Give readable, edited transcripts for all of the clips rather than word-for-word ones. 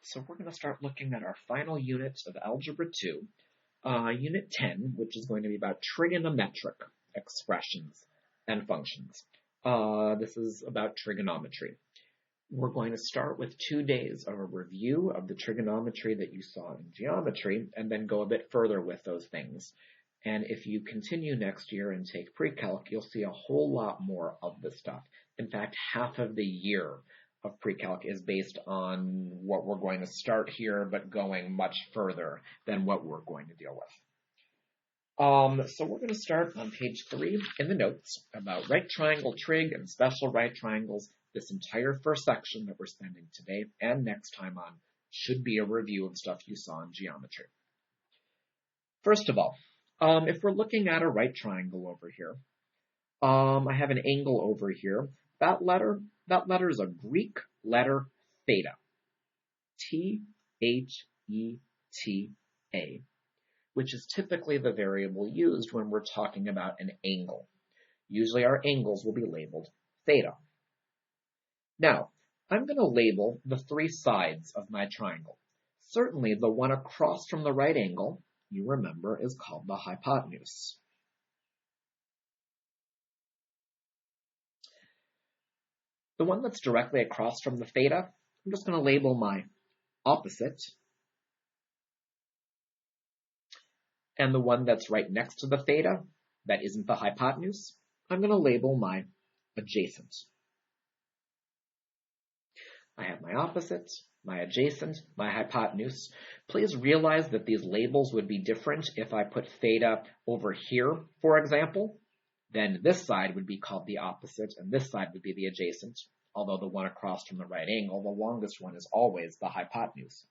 So we're going to start looking at our final unit of Algebra 2, Unit 10, which is going to be about trigonometric expressions and functions. This is about trigonometry. We're going to start with 2 days of a review of the trigonometry that you saw in geometry, and then go a bit further with those things. And if you continue next year and take pre-calc, you'll see a whole lot more of this stuff. In fact, half of the year of pre-calc is based on what we're going to start here, but going much further than what we're going to deal with. So we're going to start on page 3 in the notes about right triangle trig and special right triangles. This entire first section that we're spending today and next time on should be a review of stuff you saw in geometry. First of all, if we're looking at a right triangle over here, I have an angle over here. That letter is a Greek letter theta, T-H-E-T-A, which is typically the variable used when we're talking about an angle. Usually our angles will be labeled theta. Now, I'm going to label the 3 sides of my triangle. Certainly the one across from the right angle, you remember, is called the hypotenuse. The one that's directly across from the theta, I'm just going to label my opposite. And the one that's right next to the theta, that isn't the hypotenuse, I'm going to label my adjacent. I have my opposite, my adjacent, my hypotenuse. Please realize that these labels would be different if I put theta over here, for example. Then this side would be called the opposite, and this side would be the adjacent, although the one across from the right angle, the longest one, is always the hypotenuse.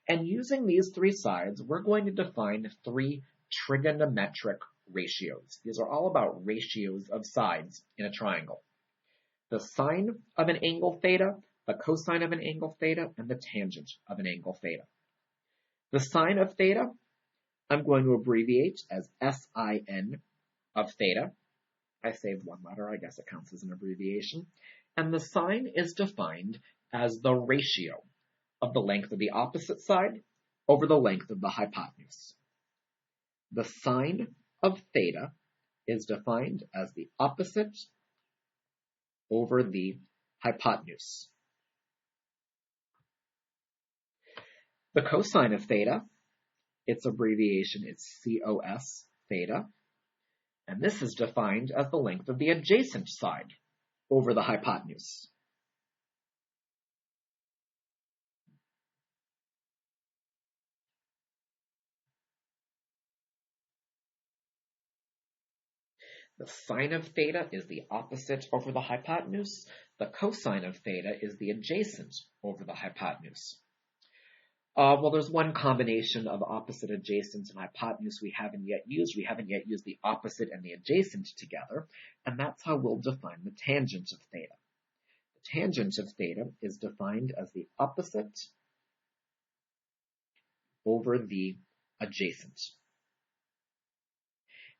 And using these 3 sides, we're going to define 3 trigonometric ratios. These are all about ratios of sides in a triangle. The sine of an angle theta, the cosine of an angle theta, and the tangent of an angle theta. The sine of theta, I'm going to abbreviate as SIN of theta. I saved one letter, I guess it counts as an abbreviation. And the sine is defined as the ratio of the length of the opposite side over the length of the hypotenuse. The sine of theta is defined as the opposite over the hypotenuse. The cosine of theta, its abbreviation is COS theta, and this is defined as the length of the adjacent side over the hypotenuse. The sine of theta is the opposite over the hypotenuse. The cosine of theta is the adjacent over the hypotenuse. Well, there's one combination of opposite, adjacent, and hypotenuse we haven't yet used. We haven't yet used the opposite and the adjacent together, and that's how we'll define the tangent of theta. The tangent of theta is defined as the opposite over the adjacent.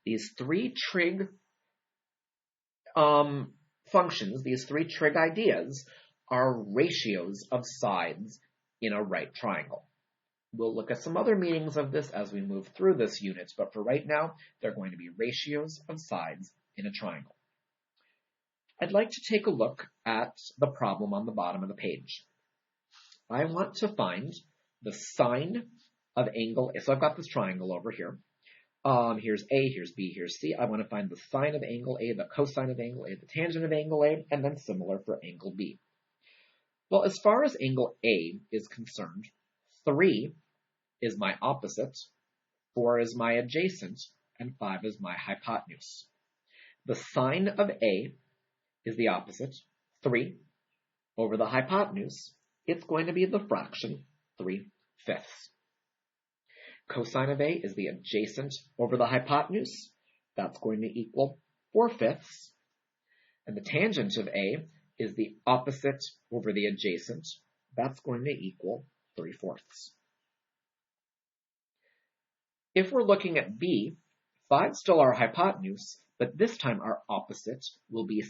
These 3 trig functions, these 3 trig ideas, are ratios of sides in a right triangle. We'll look at some other meanings of this as we move through this unit, but for right now, they're going to be ratios of sides in a triangle. I'd like to take a look at the problem on the bottom of the page. I want to find the sine of angle A. So I've got this triangle over here. Here's A, here's B, here's C. I want to find the sine of angle A, the cosine of angle A, the tangent of angle A, and then similar for angle B. Well, as far as angle A is concerned, 3 is my opposite, 4 is my adjacent, and 5 is my hypotenuse. The sine of A is the opposite, 3, over the hypotenuse. It's going to be the fraction 3/5. Cosine of A is the adjacent over the hypotenuse. That's going to equal 4/5. And the tangent of A is the opposite over the adjacent. That's going to equal 3/4. If we're looking at B, 5's still our hypotenuse, but this time our opposite will be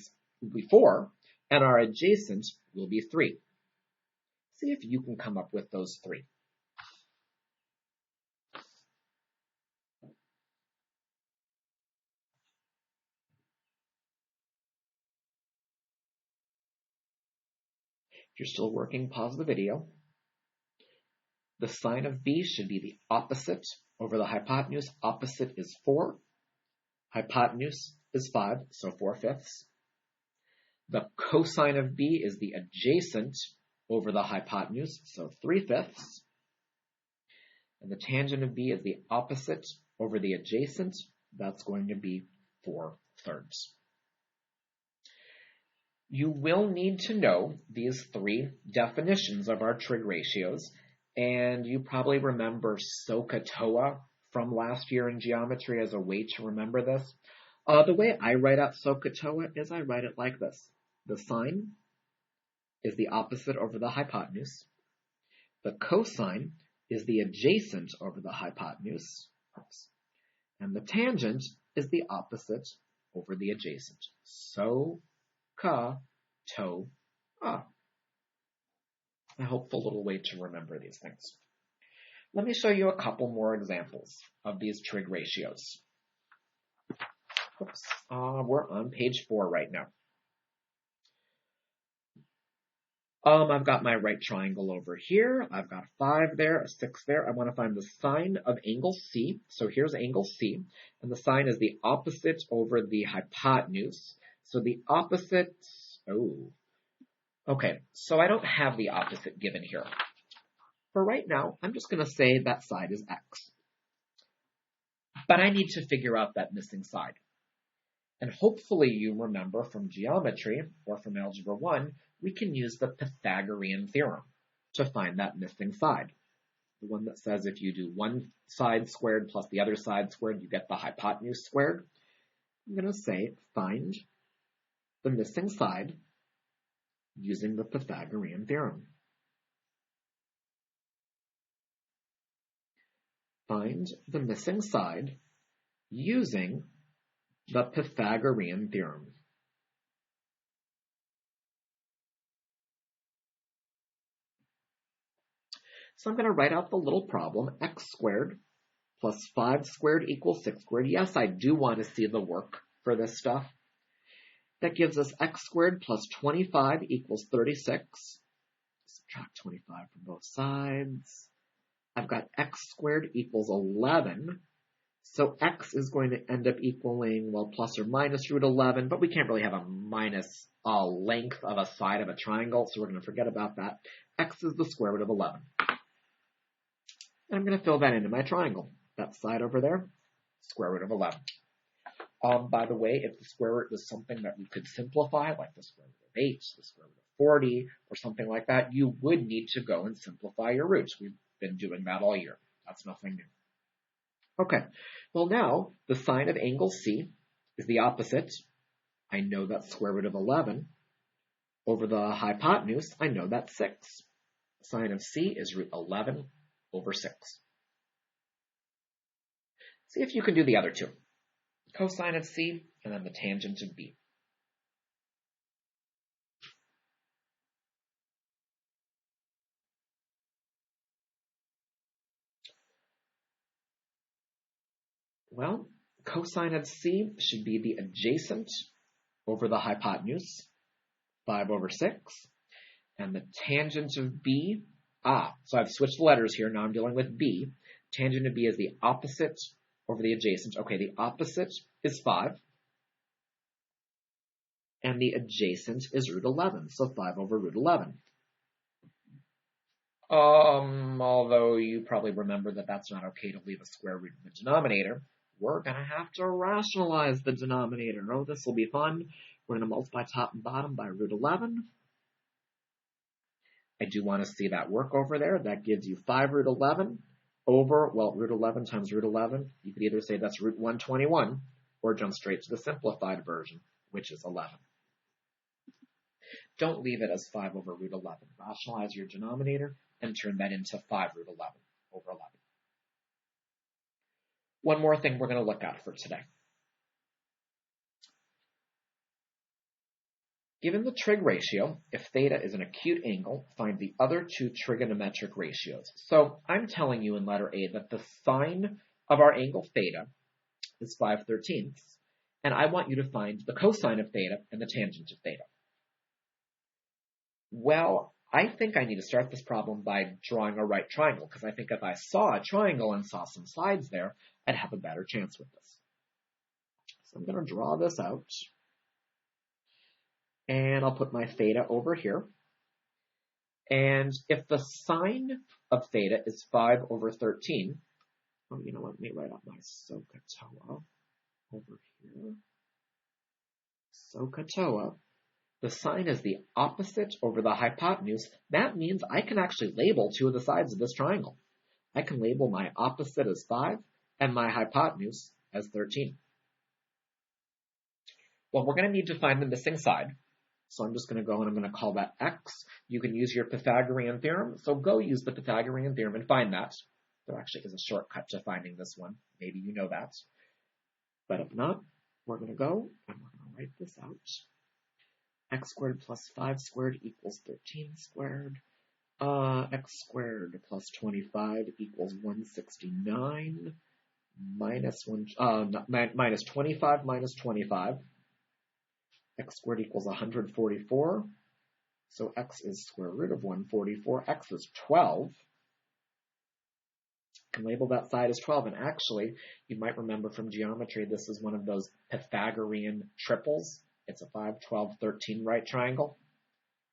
4, and our adjacent will be 3. See if you can come up with those three. If you're still working, pause the video. The sine of b should be the opposite over the hypotenuse. Opposite is 4. Hypotenuse is 5, so 4/5. The cosine of b is the adjacent over the hypotenuse, so 3/5. And the tangent of b is the opposite over the adjacent. That's going to be 4/3. You will need to know these three definitions of our trig ratios, and you probably remember SOHCAHTOA from last year in geometry as a way to remember this. The way I write out SOHCAHTOA is I write it like this. The sine is the opposite over the hypotenuse. The cosine is the adjacent over the hypotenuse. And the tangent is the opposite over the adjacent. SOHCAHTOA. A helpful little way to remember these things. Let me show you a couple more examples of these trig ratios. Oops. We're on page 4 right now. I've got my right triangle over here. I've got 5 there, a 6 there. I want to find the sine of angle C. So here's angle C, and the sine is the opposite over the hypotenuse. So the opposite, okay, so I don't have the opposite given here. For right now, I'm just going to say that side is x. But I need to figure out that missing side. And hopefully you remember from geometry or from Algebra 1, we can use the Pythagorean Theorem to find that missing side. The one that says if you do one side squared plus the other side squared, you get the hypotenuse squared. I'm going to say find the missing side using the Pythagorean Theorem. Find the missing side using the Pythagorean Theorem. So I'm going to write out the little problem, x squared plus 5 squared equals 6 squared. Yes, I do want to see the work for this stuff. That gives us x squared plus 25 equals 36. Subtract 25 from both sides. I've got x squared equals 11. So x is going to end up equaling, well, plus or minus root 11, but we can't really have a minus length of a side of a triangle, so we're going to forget about that. X is the square root of 11. And I'm going to fill that into my triangle. That side over there, square root of 11. By the way, if the square root was something that we could simplify, like the square root of 8, the square root of 40, or something like that, you would need to go and simplify your roots. We've been doing that all year. That's nothing new. Okay, well now, the sine of angle C is the opposite. I know that's square root of 11. Over the hypotenuse, I know that's 6. Sine of C is root 11 over 6. See if you can do the other two. Cosine of C, and then the tangent of B. Well, cosine of C should be the adjacent over the hypotenuse, 5 over 6. And the tangent of B, so I've switched the letters here, now I'm dealing with B. Tangent of B is the opposite over the adjacent. Okay, the opposite is 5. And the adjacent is root 11, so 5 over root 11. Although you probably remember that that's not okay to leave a square root in the denominator, we're going to have to rationalize the denominator. Oh, this will be fun. We're going to multiply top and bottom by root 11. I do want to see that work over there. That gives you 5 root 11 over, well, root 11 times root 11. You could either say that's root 121 or jump straight to the simplified version, which is 11. Don't leave it as 5 over root 11. Rationalize your denominator and turn that into 5 root 11 over 11. One more thing we're going to look at for today. Given the trig ratio, if theta is an acute angle, find the other two trigonometric ratios. So I'm telling you in letter A that the sine of our angle theta is 5/13, and I want you to find the cosine of theta and the tangent of theta. Well, I think I need to start this problem by drawing a right triangle, because I think if I saw a triangle and saw some sides there, I'd have a better chance with this. So I'm going to draw this out. And I'll put my theta over here. And if the sine of theta is 5/13, oh, you know what, let me write up my SOHCAHTOA over here. SOHCAHTOA. The sine is the opposite over the hypotenuse. That means I can actually label two of the sides of this triangle. I can label my opposite as 5 and my hypotenuse as 13. Well, we're going to need to find the missing side. So I'm just going to go and I'm going to call that x. You can use your Pythagorean theorem. So go use the Pythagorean theorem and find that. There actually is a shortcut to finding this one. Maybe you know that. But if not, we're going to go and we're going to write this out. X squared plus 5 squared equals 13 squared. X squared plus 25 equals 169 minus 25 minus 25. X squared equals 144. So x is square root of 144. X is 12. I can label that side as 12. And actually, you might remember from geometry, this is one of those Pythagorean triples. It's a 5, 12, 13 right triangle.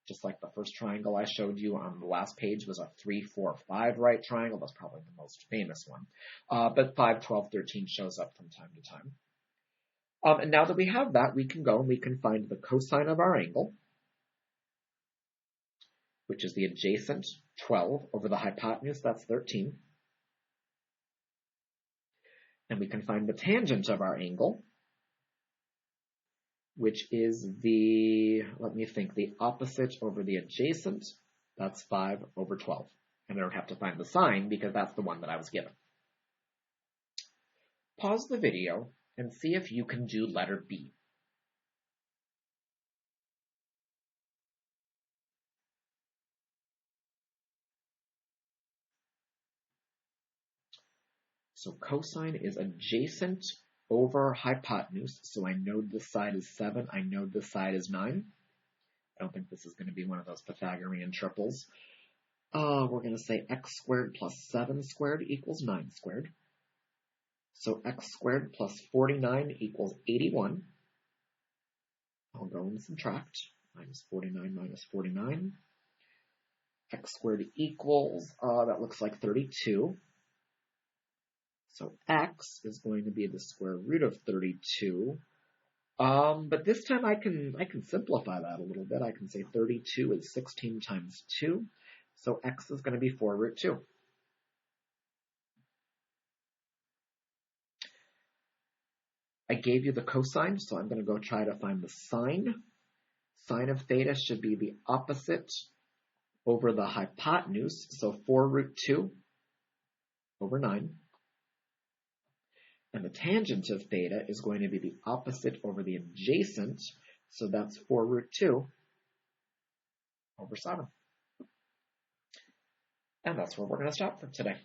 Just like the first triangle I showed you on the last page was a 3, 4, 5 right triangle. That's probably the most famous one. But 5, 12, 13 shows up from time to time. And now that we have that, we can go and we can find the cosine of our angle, which is the adjacent 12 over the hypotenuse, that's 13. And we can find the tangent of our angle, which is the, let me think, the opposite over the adjacent, that's 5/12. And I don't have to find the sine because that's the one that I was given. Pause the video and see if you can do letter B. So cosine is adjacent over hypotenuse, so I know this side is 7, I know this side is 9. I don't think this is going to be one of those Pythagorean triples. We're going to say x squared plus 7 squared equals 9 squared. So x squared plus 49 equals 81. I'll go and subtract. Minus 49 minus 49. X squared equals, that looks like 32. So x is going to be the square root of 32. But this time I can simplify that a little bit. I can say 32 is 16 times 2. So x is going to be 4√2. I gave you the cosine, so I'm going to go try to find the sine. Sine of theta should be the opposite over the hypotenuse, so 4√2 over 9. And the tangent of theta is going to be the opposite over the adjacent, so that's 4√2 over 7. And that's where we're going to stop for today.